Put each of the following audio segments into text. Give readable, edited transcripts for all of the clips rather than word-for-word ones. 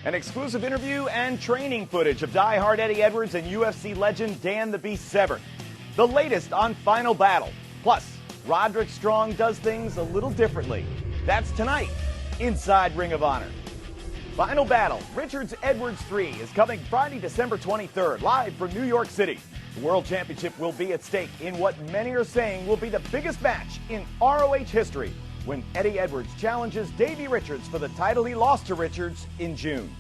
An exclusive interview and training footage of die-hard Eddie Edwards and UFC legend Dan the Beast Severn. The latest on Final Battle. Plus, Roderick Strong does things a little differently. That's tonight, inside Ring of Honor. Final Battle, Richards-Edwards 3 is coming Friday, December 23rd, live from New York City. The World Championship will be at stake in what many are saying will be the biggest match in ROH history, when Eddie Edwards challenges Davey Richards for the title he lost to Richards in June.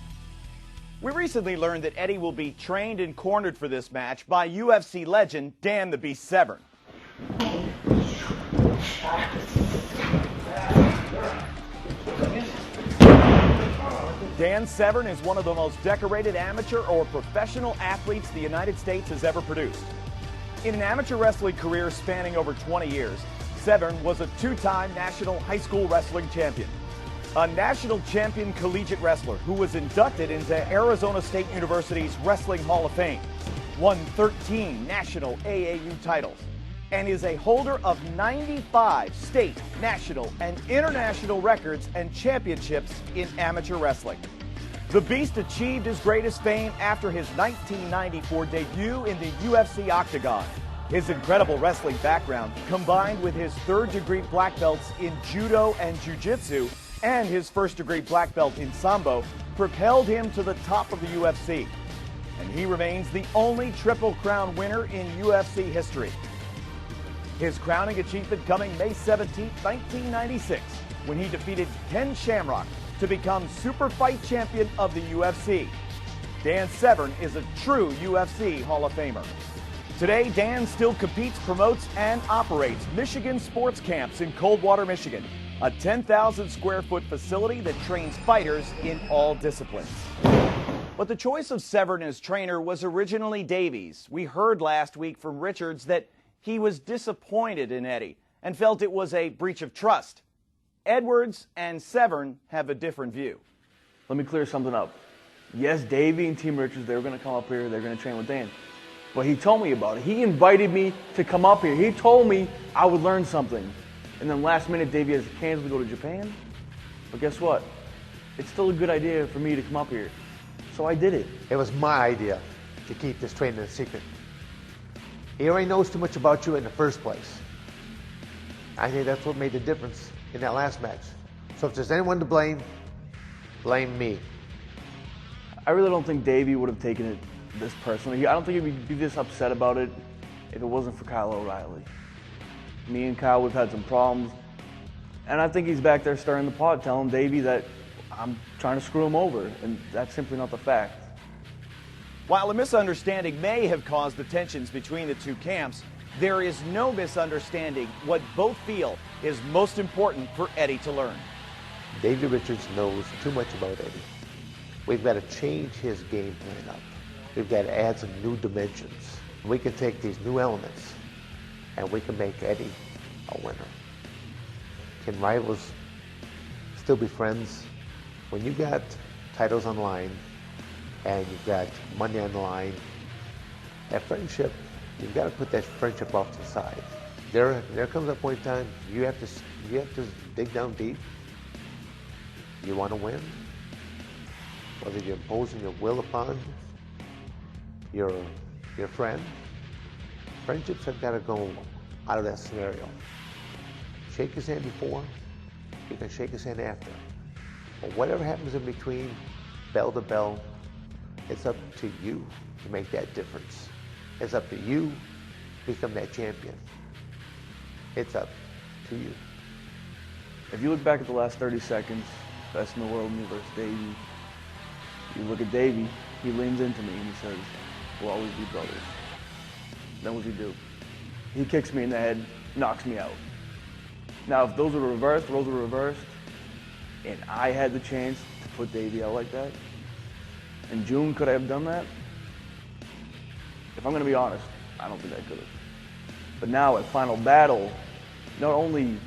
We recently learned that Eddie will be trained and cornered for this match by UFC legend Dan the Beast Severn. Dan Severn is one of the most decorated amateur or professional athletes the United States has ever produced. In an amateur wrestling career spanning over 20 years, Severn was a two-time national high school wrestling champion, a national champion collegiate wrestler who was inducted into Arizona State University's Wrestling Hall of Fame, won 13 national AAU titles, and is a holder of 95 state, national, and international records and championships in amateur wrestling. The Beast achieved his greatest fame after his 1994 debut in the UFC Octagon. His incredible wrestling background, combined with his third-degree black belts in judo and jiu-jitsu and his first-degree black belt in sambo, propelled him to the top of the UFC. And he remains the only Triple Crown winner in UFC history. His crowning achievement coming May 17, 1996, when he defeated Ken Shamrock to become Super Fight Champion of the UFC. Dan Severn is a true UFC Hall of Famer. Today, Dan still competes, promotes, and operates Michigan Sports Camps in Coldwater, Michigan, a 10,000 square foot facility that trains fighters in all disciplines. But the choice of Severn as trainer was originally Davey's. We heard last week from Richards that he was disappointed in Eddie and felt it was a breach of trust. Edwards and Severn have a different view. Let me clear something up. Yes, Davey and Team Richards, they were going to come up here, they're going to train with Dan. But he told me about it. He invited me to come up here. He told me I would learn something. And then last minute, Davey has canceled to go to Japan. But guess what? It's still a good idea for me to come up here. So I did it. It was my idea to keep this training a secret. He already knows too much about you in the first place. I think that's what made the difference in that last match. So if there's anyone to blame, blame me. I really don't think Davey would have taken it this personally. I don't think he'd be this upset about it if it wasn't for Kyle O'Reilly. Me and Kyle, we've had some problems. And I think he's back there stirring the pot, telling Davey that I'm trying to screw him over. And that's simply not the fact. While a misunderstanding may have caused the tensions between the two camps, there is no misunderstanding what both feel is most important for Eddie to learn. Davey Richards knows too much about Eddie. We've got to change his game plan up. We've got to add some new dimensions. We can take these new elements and we can make Eddie a winner. Can rivals still be friends? When you've got titles on the line and you've got money on the line, that friendship, you've got to put that friendship off to the side. There comes a point in time you have to dig down deep. You want to win, whether you're imposing your will upon your friend. Friendships have got to go out of that scenario. Shake his hand before, you can shake his hand after. But whatever happens in between, bell to bell, it's up to you to make that difference. It's up to you to become that champion. It's up to you. If you look back at the last 30 seconds, best in the world, me versus Davey, you look at Davey, he leans into me and he says, we'll always be brothers. Then what does he do? He kicks me in the head, knocks me out. Now, if those were reversed, roles were reversed, and I had the chance to put Davey out like that, in June, could I have done that? If I'm going to be honest, I don't think I could have. But now at Final Battle, not only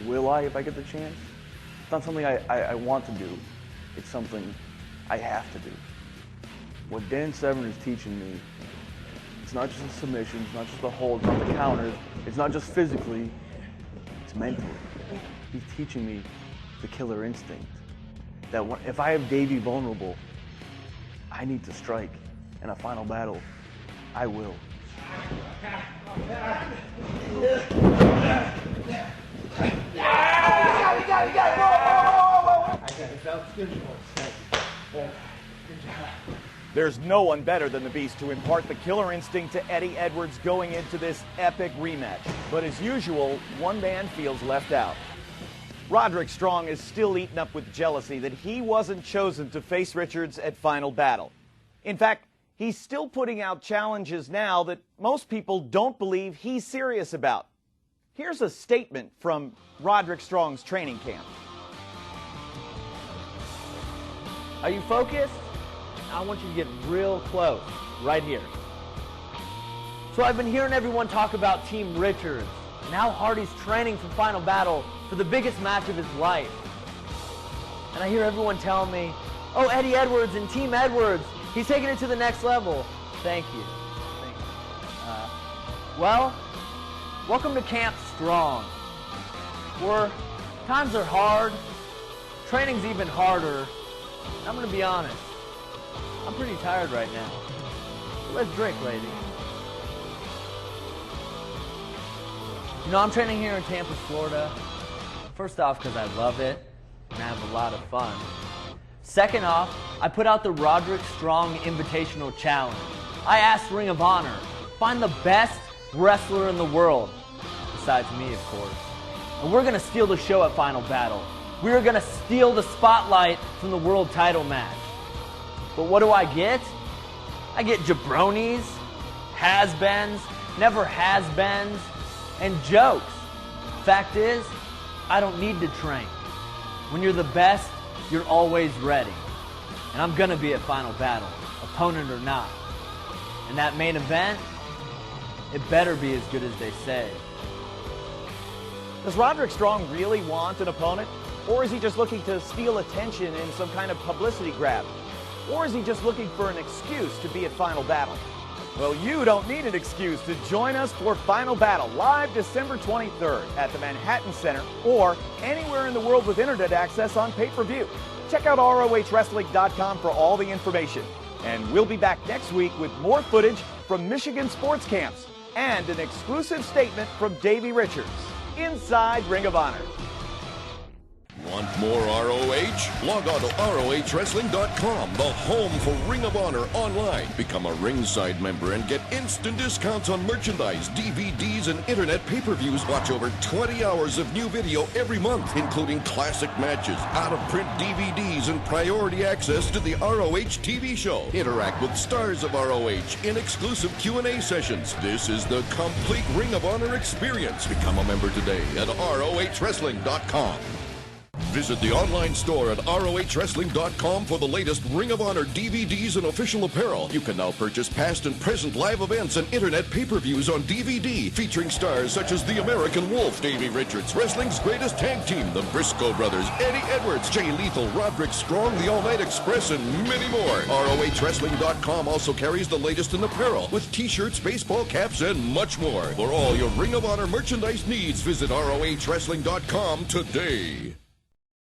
will I if I get the chance, it's not something I want to do, it's something I have to do. What Dan Severn is teaching me, it's not just the submissions, it's not just the holds, not the counters, it's not just physically, it's mentally. He's teaching me the killer instinct. That if I have Davey vulnerable, I need to strike. In a final battle, I will. There's no one better than the Beast to impart the killer instinct to Eddie Edwards going into this epic rematch. But as usual, one man feels left out. Roderick Strong is still eaten up with jealousy that he wasn't chosen to face Richards at Final Battle. In fact, he's still putting out challenges now that most people don't believe he's serious about. Here's a statement from Roderick Strong's training camp. Are you focused? I want you to get real close, right here. So I've been hearing everyone talk about Team Richards and how hard he's training for Final Battle for the biggest match of his life. And I hear everyone telling me, oh, Eddie Edwards and Team Edwards, he's taking it to the next level. Thank you. Thank you. Well, welcome to Camp Strong, where times are hard, training's even harder. I'm going to be honest, I'm pretty tired right now. Let's drink, lady. You know, I'm training here in Tampa, Florida. First off, because I love it and I have a lot of fun. Second off, I put out the Roderick Strong Invitational Challenge. I asked Ring of Honor, find the best wrestler in the world, besides me, of course. And we're going to steal the show at Final Battle. We are going to steal the spotlight from the world title match. But what do I get? I get jabronis, has-beens, never has-beens, and jokes. Fact is, I don't need to train. When you're the best, you're always ready. And I'm gonna be at Final Battle, opponent or not. And that main event, it better be as good as they say. Does Roderick Strong really want an opponent? Or is he just looking to steal attention in some kind of publicity grab? Or is he just looking for an excuse to be at Final Battle? Well, you don't need an excuse to join us for Final Battle, live December 23rd at the Manhattan Center or anywhere in the world with internet access on pay-per-view. Check out ROHWrestling.com for all the information. And we'll be back next week with more footage from Michigan sports camps and an exclusive statement from Davey Richards, inside Ring of Honor. Want more ROH? Log on to ROHWrestling.com, the home for Ring of Honor online. Become a ringside member and get instant discounts on merchandise, DVDs, and internet pay-per-views. Watch over 20 hours of new video every month, including classic matches, out-of-print DVDs, and priority access to the ROH TV show. Interact with stars of ROH in exclusive Q&A sessions. This is the complete Ring of Honor experience. Become a member today at ROHWrestling.com. Visit the online store at ROHWrestling.com for the latest Ring of Honor DVDs and official apparel. You can now purchase past and present live events and internet pay-per-views on DVD, featuring stars such as the American Wolf, Davey Richards, wrestling's greatest tag team, the Briscoe Brothers, Eddie Edwards, Jay Lethal, Roderick Strong, the All Night Express, and many more. ROHWrestling.com also carries the latest in apparel, with t-shirts, baseball caps, and much more. For all your Ring of Honor merchandise needs, visit ROHWrestling.com today.